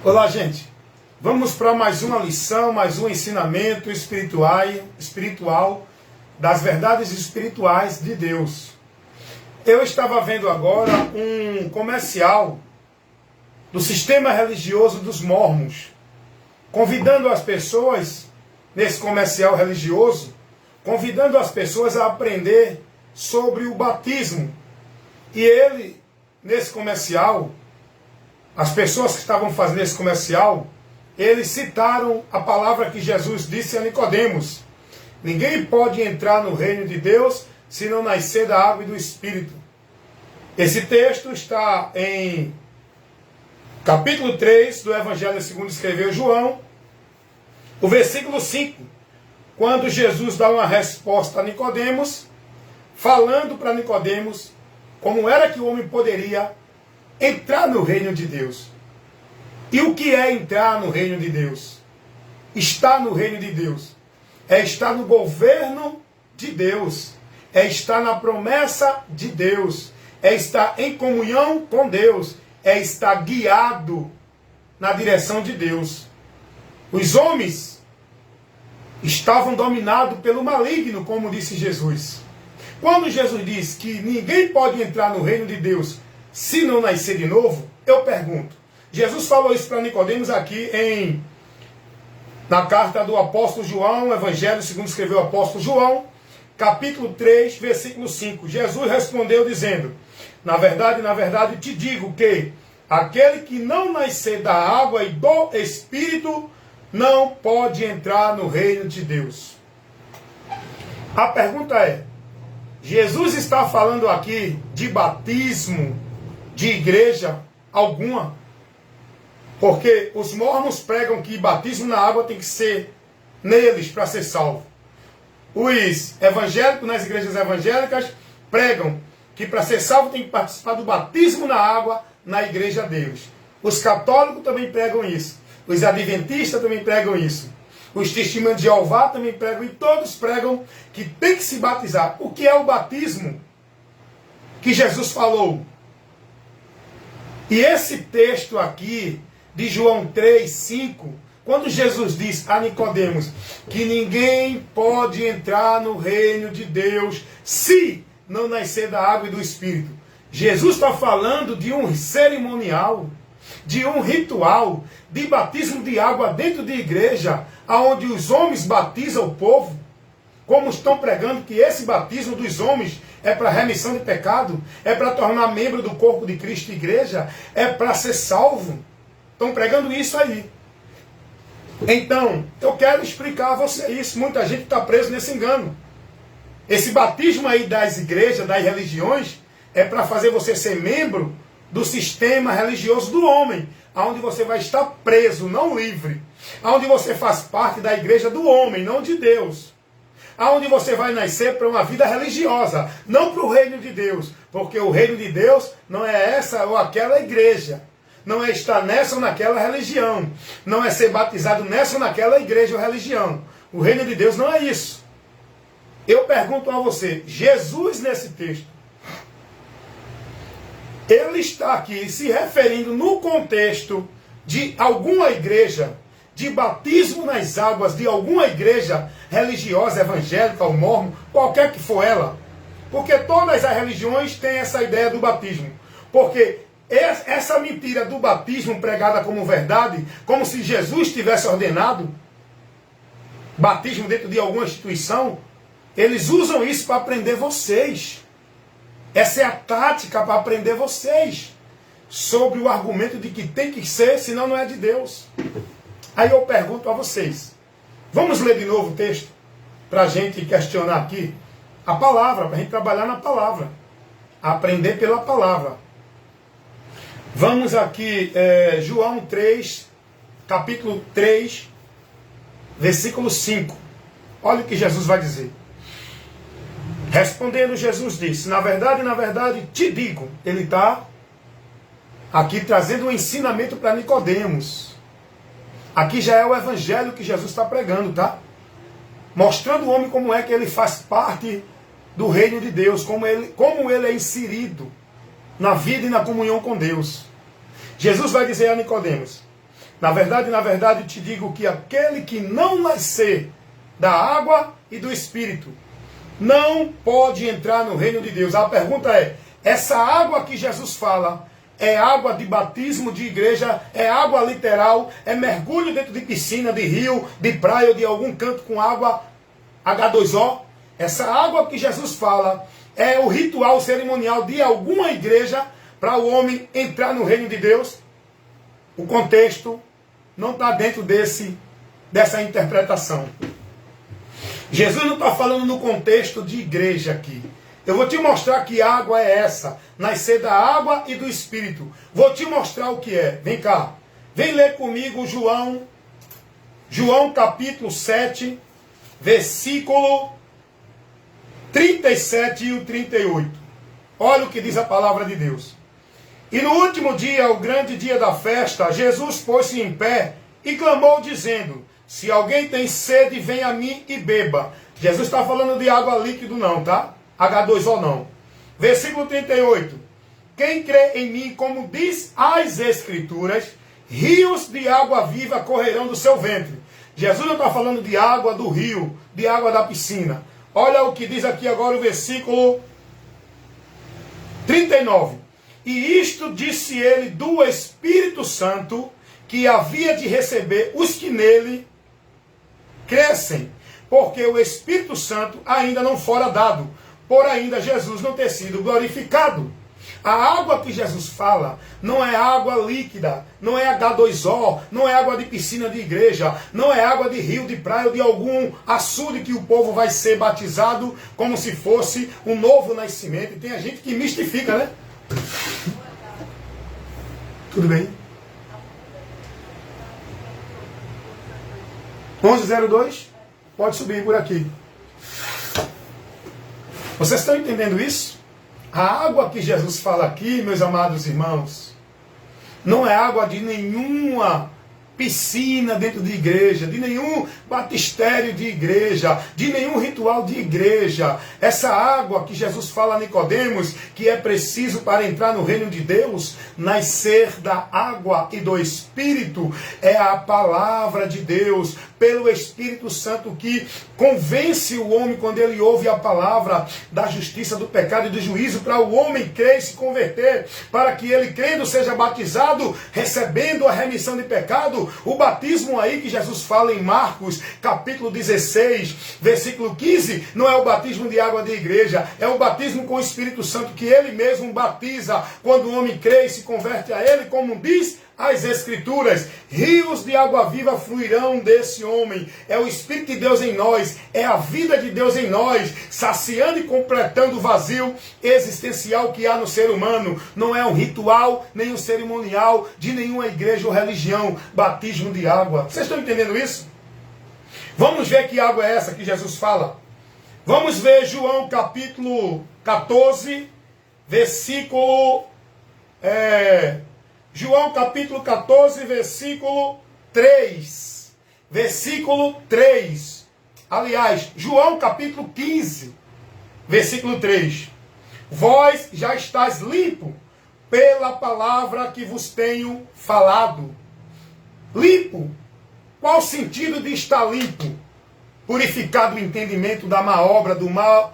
Olá, gente. Vamos para mais uma lição, mais um ensinamento espiritual das verdades espirituais de Deus. Eu estava vendo agora um comercial do sistema religioso dos mormons, convidando as pessoas, nesse comercial religioso, convidando as pessoas a aprender sobre o batismo. E ele, nesse comercial, as pessoas que estavam fazendo esse comercial, eles citaram a palavra que Jesus disse a Nicodemos: ninguém pode entrar no reino de Deus se não nascer da água e do Espírito. Esse texto está em capítulo 3 do Evangelho segundo escreveu João, o versículo 5, quando Jesus dá uma resposta a Nicodemos, falando para Nicodemos como era que o homem poderia entrar no reino de Deus. E o que é entrar no reino de Deus? Estar no reino de Deus é estar no governo de Deus, é estar na promessa de Deus, é estar em comunhão com Deus, é estar guiado na direção de Deus. Os homens estavam dominados pelo maligno, como disse Jesus. Quando Jesus diz que ninguém pode entrar no reino de Deus se não nascer de novo, eu pergunto, Jesus falou isso para Nicodemos aqui na carta do apóstolo João, Evangelho segundo escreveu o apóstolo João, capítulo 3, versículo 5. Jesus respondeu dizendo: na verdade te digo que aquele que não nascer da água e do Espírito não pode entrar no reino de Deus. A pergunta é, Jesus está falando aqui de batismo de igreja alguma? Porque os mormons pregam que batismo na água tem que ser neles para ser salvo. Os evangélicos, nas igrejas evangélicas, pregam que para ser salvo tem que participar do batismo na água na igreja deles. Os católicos também pregam isso. Os adventistas também pregam isso. Os testemunhos de Jeová também pregam, e todos pregam que tem que se batizar. O que é o batismo que Jesus falou? E esse texto aqui, de João 3, 5, quando Jesus diz a Nicodemos que ninguém pode entrar no reino de Deus se não nascer da água e do Espírito, Jesus está falando de um cerimonial, de um ritual, de batismo de água dentro de igreja, onde os homens batizam o povo, como estão pregando que esse batismo dos homens é para remissão de pecado, é para tornar membro do corpo de Cristo, igreja, é para ser salvo. Estão pregando isso aí. Então, eu quero explicar a você isso. Muita gente está preso nesse engano. Esse batismo aí das igrejas, das religiões, é para fazer você ser membro do sistema religioso do homem, onde você vai estar preso, não livre. Onde você faz parte da igreja do homem, não de Deus. Onde você vai nascer para uma vida religiosa, não para o reino de Deus. Porque o reino de Deus não é essa ou aquela igreja. Não é estar nessa ou naquela religião. Não é ser batizado nessa ou naquela igreja ou religião. O reino de Deus não é isso. Eu pergunto a você, Jesus nesse texto, ele está aqui se referindo no contexto de alguma igreja, de batismo nas águas de alguma igreja religiosa, evangélica ou mormon, qualquer que for ela. Porque todas as religiões têm essa ideia do batismo. Porque essa mentira do batismo pregada como verdade, como se Jesus tivesse ordenado batismo dentro de alguma instituição, eles usam isso para prender vocês. Essa é a tática para prender vocês sobre o argumento de que tem que ser, senão não é de Deus. Aí eu pergunto a vocês, vamos ler de novo o texto para a gente questionar aqui a palavra, para a gente trabalhar na palavra, aprender pela palavra. Vamos aqui, João 3, capítulo 3, versículo 5. Olha o que Jesus vai dizer. Respondendo, Jesus disse: na verdade te digo. Ele está aqui trazendo um ensinamento para Nicodemos. Aqui já é o evangelho que Jesus está pregando, tá? Mostrando o homem como é que ele faz parte do reino de Deus, como ele é inserido na vida e na comunhão com Deus. Jesus vai dizer a Nicodemos: Na verdade, te digo que aquele que não nascer da água e do Espírito não pode entrar no reino de Deus. A pergunta é, essa água que Jesus fala é água de batismo de igreja, é água literal, é mergulho dentro de piscina, de rio, de praia ou de algum canto com água H2O? Essa água que Jesus fala é o ritual cerimonial de alguma igreja para o homem entrar no reino de Deus? O contexto não está dentro dessa interpretação. Jesus não está falando no contexto de igreja aqui. Eu vou te mostrar que água é essa. Nascer da água e do Espírito. Vou te mostrar o que é. Vem cá. Vem ler comigo João capítulo 7, versículo 37 e o 38. Olha o que diz a palavra de Deus. E no último dia, o grande dia da festa, Jesus pôs-se em pé e clamou dizendo, se alguém tem sede, vem a mim e beba. Jesus está falando de água líquido não, tá? H2O não. Versículo 38. Quem crê em mim, como diz as Escrituras, rios de água viva correrão do seu ventre. Jesus não está falando de água do rio, de água da piscina. Olha o que diz aqui agora o versículo 39. E isto disse ele do Espírito Santo, que havia de receber os que nele crescem, porque o Espírito Santo ainda não fora dado, por ainda Jesus não ter sido glorificado. A água que Jesus fala não é água líquida, não é H2O, não é água de piscina de igreja, não é água de rio, de praia ou de algum açude que o povo vai ser batizado como se fosse um novo nascimento. E tem a gente que mistifica, né? Tudo bem? 11:02, pode subir por aqui. Vocês estão entendendo isso? A água que Jesus fala aqui, meus amados irmãos, não é água de nenhuma piscina dentro de igreja, de nenhum batistério de igreja, de nenhum ritual de igreja. Essa água que Jesus fala a Nicodemos, que é preciso para entrar no reino de Deus, nascer da água e do Espírito, é a palavra de Deus, pelo Espírito Santo que convence o homem quando ele ouve a palavra da justiça, do pecado e do juízo, para o homem crer e se converter, para que ele crendo seja batizado, recebendo a remissão de pecado. O batismo aí que Jesus fala em Marcos, capítulo 16, versículo 15, não é o batismo de água de igreja, é o batismo com o Espírito Santo que ele mesmo batiza quando o homem crê e se converte a ele, como diz as Escrituras, rios de água viva fluirão desse homem. É o Espírito de Deus em nós, é a vida de Deus em nós, saciando e completando o vazio existencial que há no ser humano. Não é um ritual, nem um cerimonial de nenhuma igreja ou religião, batismo de água. Vocês estão entendendo isso? Vamos ver que água é essa que Jesus fala. Vamos ver João capítulo 14, versículo... João capítulo 14, versículo 3. Versículo 3. Aliás, João capítulo 15, versículo 3. Vós já estáis limpo pela palavra que vos tenho falado. Limpo. Qual o sentido de estar limpo? Purificado o entendimento da má obra, do mau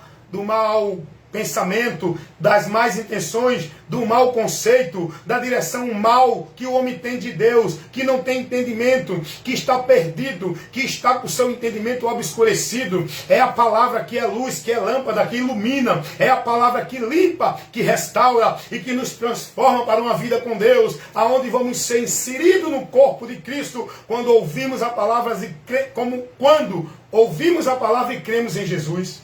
pensamento, das más intenções, do mau conceito, da direção mal que o homem tem de Deus, que não tem entendimento, que está perdido, que está com o seu entendimento obscurecido. É a palavra que é luz, que é lâmpada, que ilumina. É a palavra que limpa, que restaura e que nos transforma para uma vida com Deus, aonde vamos ser inseridos no corpo de Cristo quando ouvimos a palavra quando ouvimos a palavra e cremos em Jesus.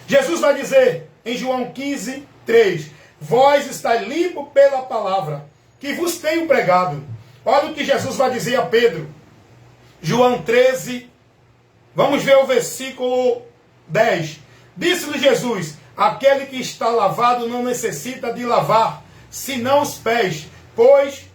Jesus vai dizer em João 15, 3, vós estáis limpo pela palavra que vos tenho pregado. Olha o que Jesus vai dizer a Pedro. João 13, vamos ver o versículo 10. Disse-lhe Jesus, aquele que está lavado não necessita de lavar, senão os pés, pois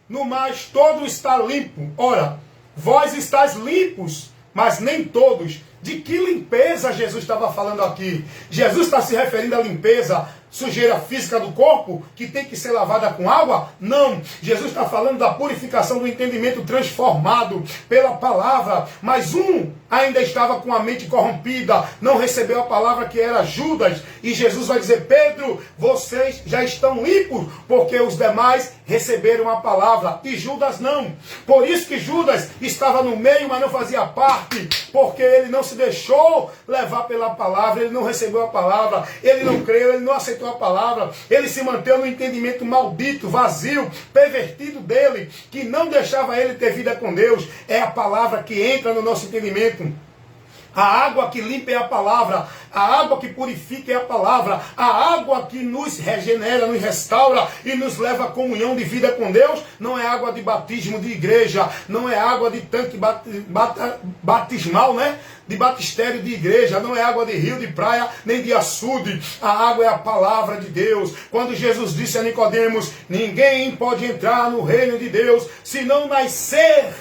no mais todo está limpo. Ora, vós estáis limpos, mas nem todos. De que limpeza Jesus estava falando aqui? Jesus está se referindo à limpeza sujeira física do corpo que tem que ser lavada com água? Não. Jesus está falando da purificação do entendimento transformado pela palavra. Mas um ainda estava com a mente corrompida, não recebeu a palavra, que era Judas. E Jesus vai dizer: Pedro, vocês já estão limpos, porque os demais receberam a palavra e Judas não. Por isso que Judas estava no meio, mas não fazia parte, porque ele não se deixou levar pela palavra, ele não recebeu a palavra, ele não creu, ele não aceitou a palavra, ele se manteve no entendimento maldito, vazio, pervertido dele, que não deixava ele ter vida com Deus. É a palavra que entra no nosso entendimento. A água que limpa é a palavra, a água que purifica é a palavra, a água que nos regenera, nos restaura e nos leva à comunhão de vida com Deus. Não é água de batismo de igreja, não é água de tanque batismal, né? De batistério de igreja, não é água de rio, de praia, nem de açude. A água é a palavra de Deus. Quando Jesus disse a Nicodemos: ninguém pode entrar no reino de Deus se não nascer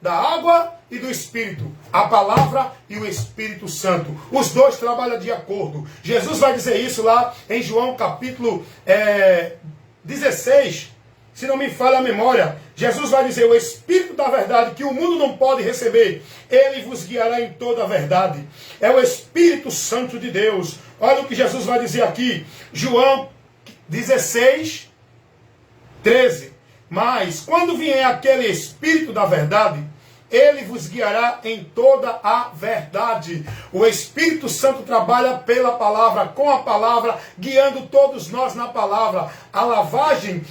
da água e do Espírito, a palavra e o Espírito Santo. Os dois trabalham de acordo. Jesus vai dizer isso lá em João capítulo 16, se não me falha a memória. Jesus vai dizer: o Espírito da verdade, que o mundo não pode receber, ele vos guiará em toda a verdade. É o Espírito Santo de Deus. Olha o que Jesus vai dizer aqui, João 16, 13. Mas quando vier aquele Espírito da verdade, ele vos guiará em toda a verdade. O Espírito Santo trabalha pela palavra, com a palavra, guiando todos nós na palavra. A lavagem,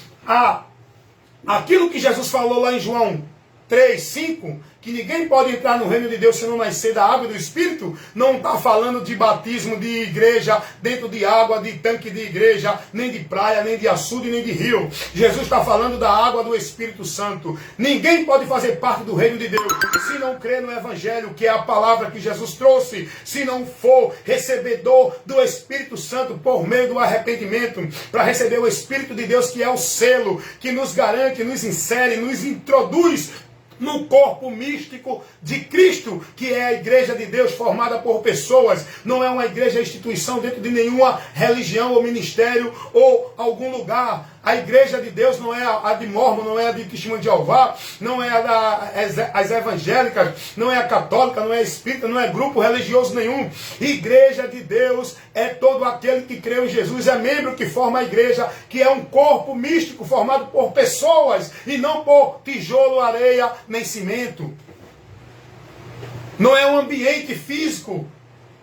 aquilo que Jesus falou lá em João 3, 5, que ninguém pode entrar no reino de Deus se não nascer da água e do Espírito, não está falando de batismo de igreja, dentro de água, de tanque de igreja, nem de praia, nem de açude, nem de rio. Jesus está falando da água do Espírito Santo. Ninguém pode fazer parte do reino de Deus se não crer no Evangelho, que é a palavra que Jesus trouxe, se não for recebedor do Espírito Santo por meio do arrependimento, para receber o Espírito de Deus, que é o selo, que nos garante, nos insere, nos introduz no corpo místico de Cristo, que é a igreja de Deus formada por pessoas. Não é uma igreja, instituição dentro de nenhuma religião ou ministério ou algum lugar. A igreja de Deus não é a de Mórmon, não é a de Testemunho de Jeová, não é as evangélicas, não é a católica, não é a espírita, não é grupo religioso nenhum. Igreja de Deus é todo aquele que crê em Jesus, é membro que forma a igreja, que é um corpo místico formado por pessoas e não por tijolo, areia, nem cimento. Não é um ambiente físico,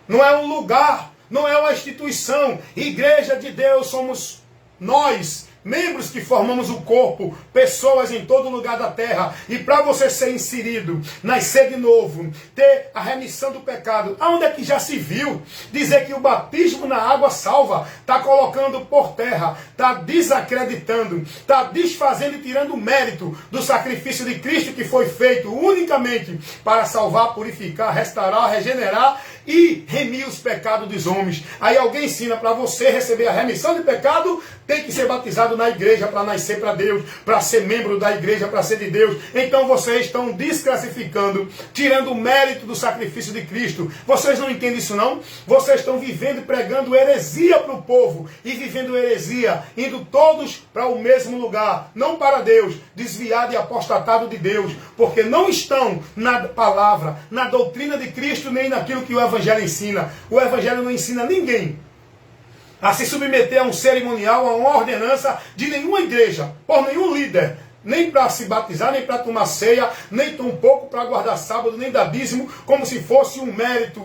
não é um lugar, não é uma instituição. Igreja de Deus somos nós, membros que formamos o corpo, pessoas em todo lugar da terra. E para você ser inserido, nascer de novo, ter a remissão do pecado, aonde é que já se viu dizer que o batismo na água salva? Está colocando por terra, está desacreditando, está desfazendo e tirando o mérito do sacrifício de Cristo, que foi feito unicamente para salvar, purificar, restaurar, regenerar e remir os pecados dos homens. Aí alguém ensina: para você receber a remissão de pecado, tem que ser batizado na igreja para nascer para Deus, para ser membro da igreja, para ser de Deus. Então vocês estão desclassificando, tirando o mérito do sacrifício de Cristo. Vocês não entendem isso não? Vocês estão vivendo e pregando heresia para o povo, e vivendo heresia, indo todos para o mesmo lugar, não para Deus, desviado e apostatado de Deus, porque não estão na palavra, na doutrina de Cristo, nem naquilo que o Evangelho ensina. O Evangelho não ensina ninguém a se submeter a um cerimonial, a uma ordenança de nenhuma igreja, por nenhum líder, nem para se batizar, nem para tomar ceia, nem tampouco para guardar sábado, nem dar dízimo, como se fosse um mérito,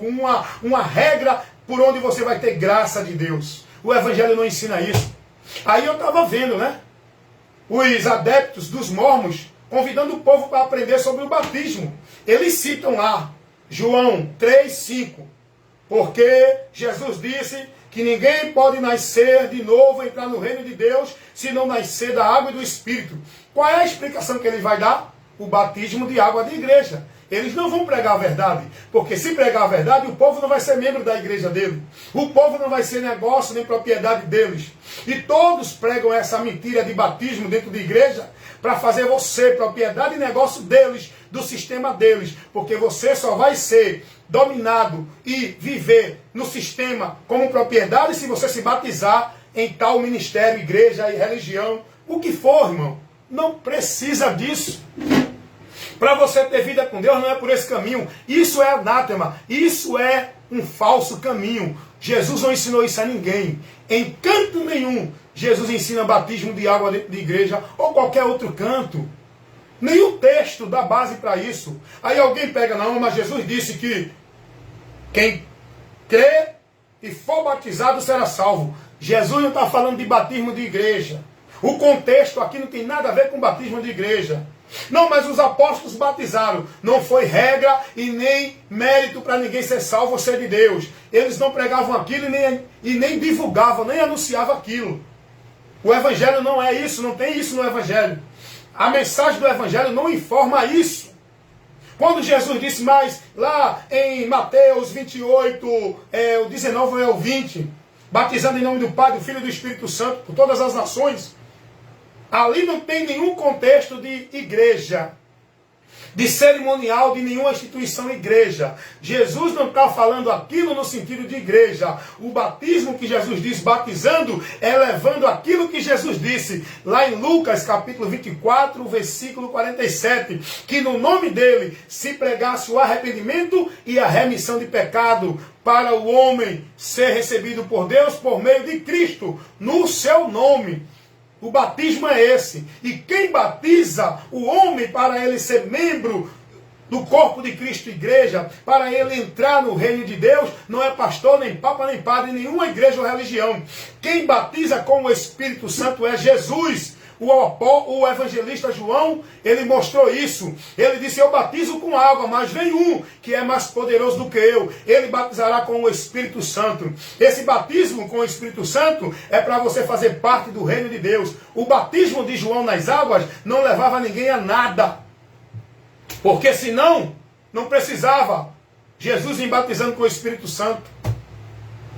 uma regra por onde você vai ter graça de Deus. O Evangelho não ensina isso. Aí eu estava vendo, né, os adeptos dos mormons convidando o povo para aprender sobre o batismo. Eles citam lá João 3, 5, porque Jesus disse que ninguém pode nascer de novo, entrar no reino de Deus, se não nascer da água e do Espírito. Qual é a explicação que ele vai dar? O batismo de água de igreja. Eles não vão pregar a verdade, porque se pregar a verdade, o povo não vai ser membro da igreja dele. O povo não vai ser negócio nem propriedade deles. E todos pregam essa mentira de batismo dentro de igreja para fazer você propriedade e negócio deles, do sistema deles, porque você só vai ser dominado e viver no sistema como propriedade se você se batizar em tal ministério, igreja e religião, o que for, irmão. Não precisa disso. Para você ter vida com Deus não é por esse caminho. Isso é anátema. Isso é um falso caminho. Jesus não ensinou isso a ninguém. Em canto nenhum Jesus ensina batismo de água dentro de igreja ou qualquer outro canto. Nenhum texto dá base para isso. Aí alguém pega, não, mas Jesus disse que quem crê e for batizado será salvo. Jesus não está falando de batismo de igreja. O contexto aqui não tem nada a ver com batismo de igreja. Não, mas os apóstolos batizaram. Não foi regra e nem mérito para ninguém ser salvo ou ser de Deus. Eles não pregavam aquilo e nem divulgavam, nem anunciavam aquilo. O evangelho não é isso, não tem isso no evangelho. A mensagem do evangelho não informa isso. Quando Jesus disse mais lá em Mateus 28, o 19 é o 20, batizando em nome do Pai, do Filho e do Espírito Santo, por todas as nações, ali não tem nenhum contexto de igreja, de cerimonial de nenhuma instituição igreja. Jesus não está falando aquilo no sentido de igreja. O batismo que Jesus diz, batizando, é levando aquilo que Jesus disse, lá em Lucas capítulo 24, versículo 47, que no nome dele se pregasse o arrependimento e a remissão de pecado, para o homem ser recebido por Deus por meio de Cristo, no seu nome. O batismo é esse. E quem batiza o homem para ele ser membro do corpo de Cristo, igreja, para ele entrar no reino de Deus, não é pastor, nem papa, nem padre, nenhuma igreja ou religião. Quem batiza com o Espírito Santo é Jesus. O evangelista João, ele mostrou isso. Ele disse, eu batizo com água, mas vem um que é mais poderoso do que eu. Ele batizará com o Espírito Santo. Esse batismo com o Espírito Santo é para você fazer parte do reino de Deus. O batismo de João nas águas não levava ninguém a nada. Porque senão, não precisava Jesus ir batizando com o Espírito Santo.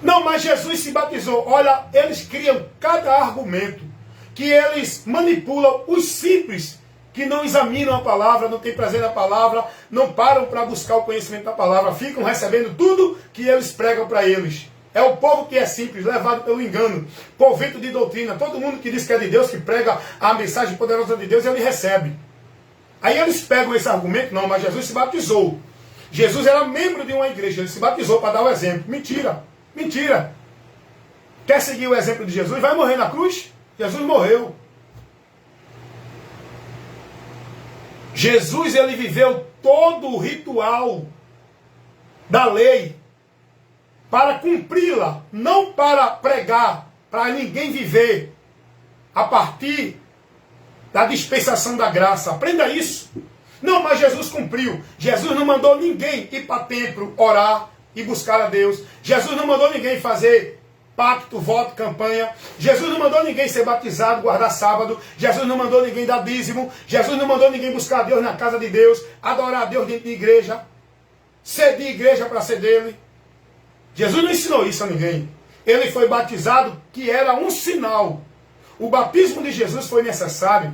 Não, mas Jesus se batizou. Olha, eles criam cada argumento, que eles manipulam os simples, que não examinam a palavra, não têm prazer na palavra, não param para buscar o conhecimento da palavra, ficam recebendo tudo que eles pregam para eles. É o povo que é simples, levado pelo engano, povento de doutrina. Todo mundo que diz que é de Deus, que prega a mensagem poderosa de Deus, ele recebe. Aí eles pegam esse argumento, não, mas Jesus se batizou. Jesus era membro de uma igreja, ele se batizou para dar o exemplo. Mentira, mentira. Quer seguir o exemplo de Jesus? Vai morrer na cruz? Jesus morreu. Jesus, ele viveu todo o ritual da lei para cumpri-la, não para pregar, para ninguém viver a partir da dispensação da graça. Aprenda isso. Não, mas Jesus cumpriu. Jesus não mandou ninguém ir para o templo, orar e buscar a Deus. Jesus não mandou ninguém fazer pacto, voto, campanha. Jesus não mandou ninguém ser batizado, guardar sábado. Jesus não mandou ninguém dar dízimo. Jesus não mandou ninguém buscar a Deus na casa de Deus, adorar a Deus dentro de igreja, ser de igreja para ser dele. Jesus não ensinou isso a ninguém. Ele foi batizado, que era um sinal. O batismo de Jesus foi necessário,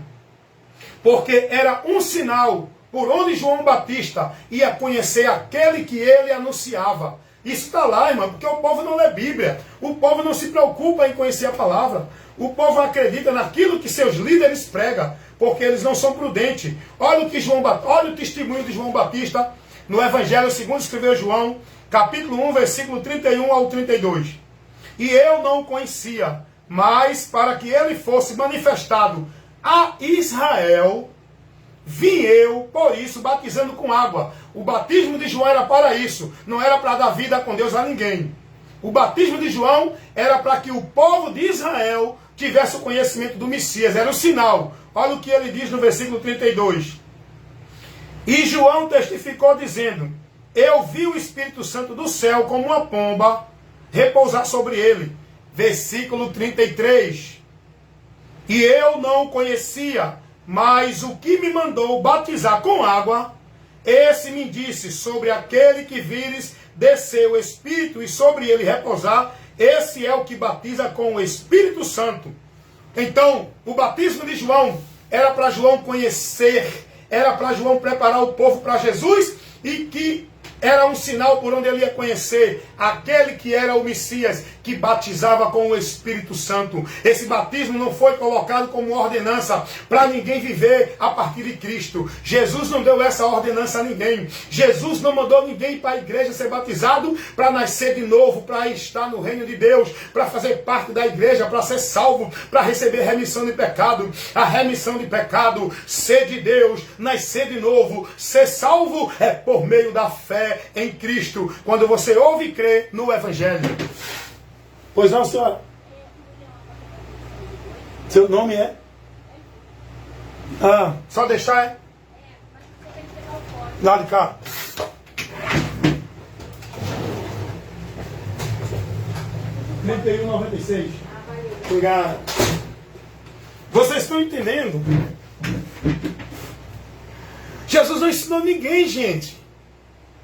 porque era um sinal por onde João Batista ia conhecer aquele que ele anunciava. Isso está lá, irmão, porque o povo não lê Bíblia. O povo não se preocupa em conhecer a palavra. O povo acredita naquilo que seus líderes pregam, porque eles não são prudentes. Olha o testemunho de João Batista no Evangelho segundo escreveu João, capítulo 1, versículo 31 ao 32. E eu não o conhecia, mas para que ele fosse manifestado a Israel, vim eu, por isso, batizando com água. O batismo de João era para isso. Não era para dar vida com Deus a ninguém. O batismo de João era para que o povo de Israel tivesse o conhecimento do Messias. Era o sinal. Olha o que ele diz no versículo 32. E João testificou dizendo, eu vi o Espírito Santo do céu como uma pomba repousar sobre ele. Versículo 33. E eu não o conhecia, mas o que me mandou batizar com água, esse me disse, sobre aquele que vires descer o Espírito e sobre ele repousar, esse é o que batiza com o Espírito Santo. Então, o batismo de João era para João conhecer, era para João preparar o povo para Jesus, e que Era um sinal por onde ele ia conhecer aquele que era o Messias, que batizava com o Espírito Santo. Esse batismo não foi colocado como ordenança para ninguém viver a partir de Cristo. Jesus não deu essa ordenança a ninguém. Jesus não mandou ninguém para a igreja ser batizado para nascer de novo, para estar no reino de Deus, para fazer parte da igreja, para ser salvo, para receber remissão de pecado. A remissão de pecado, ser de Deus, nascer de novo, ser salvo é por meio da fé em Cristo, quando você ouve e crê no Evangelho. Pois não, senhora? Seu nome é? Só deixar, é? Lá de cá. R$31,96. Obrigado. Vocês estão entendendo? Jesus não ensinou ninguém, gente,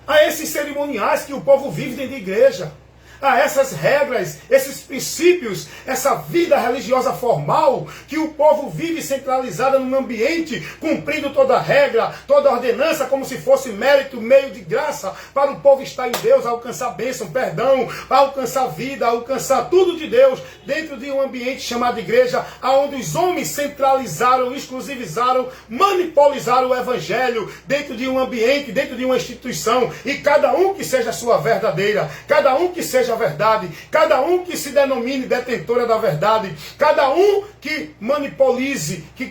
a esses cerimoniais que o povo vive dentro da igreja, a essas regras, esses princípios, essa vida religiosa formal que o povo vive centralizada num ambiente, cumprindo toda regra, toda ordenança, como se fosse mérito, meio de graça, para o povo estar em Deus, alcançar bênção, perdão, alcançar vida, alcançar tudo de Deus, dentro de um ambiente chamado igreja, onde os homens centralizaram, exclusivizaram, manipolizaram o Evangelho, dentro de um ambiente, dentro de uma instituição, e cada um que seja a sua verdadeira, cada um que seja a verdade, cada um que se denomine detentora da verdade, cada um que manipolize, que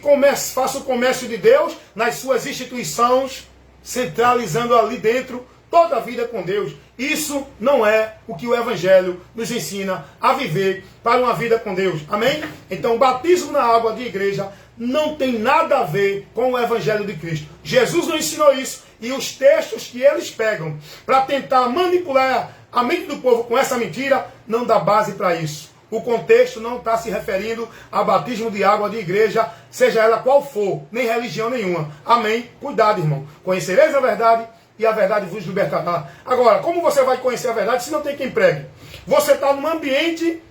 faça o comércio de Deus nas suas instituições, centralizando ali dentro toda a vida com Deus. Isso não é o que o Evangelho nos ensina a viver para uma vida com Deus. Amém? Então o batismo na água de igreja não tem nada a ver com o Evangelho de Cristo. Jesus não ensinou isso, e os textos que eles pegam para tentar manipular a mente do povo com essa mentira não dá base para isso. O contexto não está se referindo a batismo de água de igreja, seja ela qual for, nem religião nenhuma. Amém? Cuidado, irmão. Conhecereis a verdade e a verdade vos libertará. Agora, como você vai conhecer a verdade se não tem quem pregue? Você está num ambiente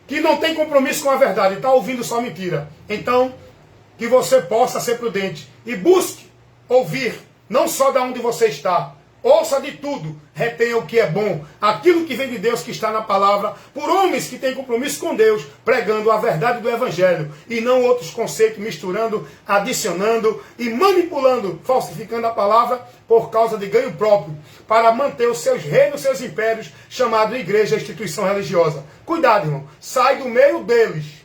que não tem compromisso com a verdade, está ouvindo só mentira. Então, que você possa ser prudente e busque ouvir, não só de onde você está. Ouça de tudo, retenha o que é bom, aquilo que vem de Deus, que está na palavra, por homens que têm compromisso com Deus, pregando a verdade do Evangelho, e não outros conceitos, misturando, adicionando e manipulando, falsificando a palavra por causa de ganho próprio, para manter os seus reinos, os seus impérios, chamado igreja, instituição religiosa. Cuidado, irmão, sai do meio deles.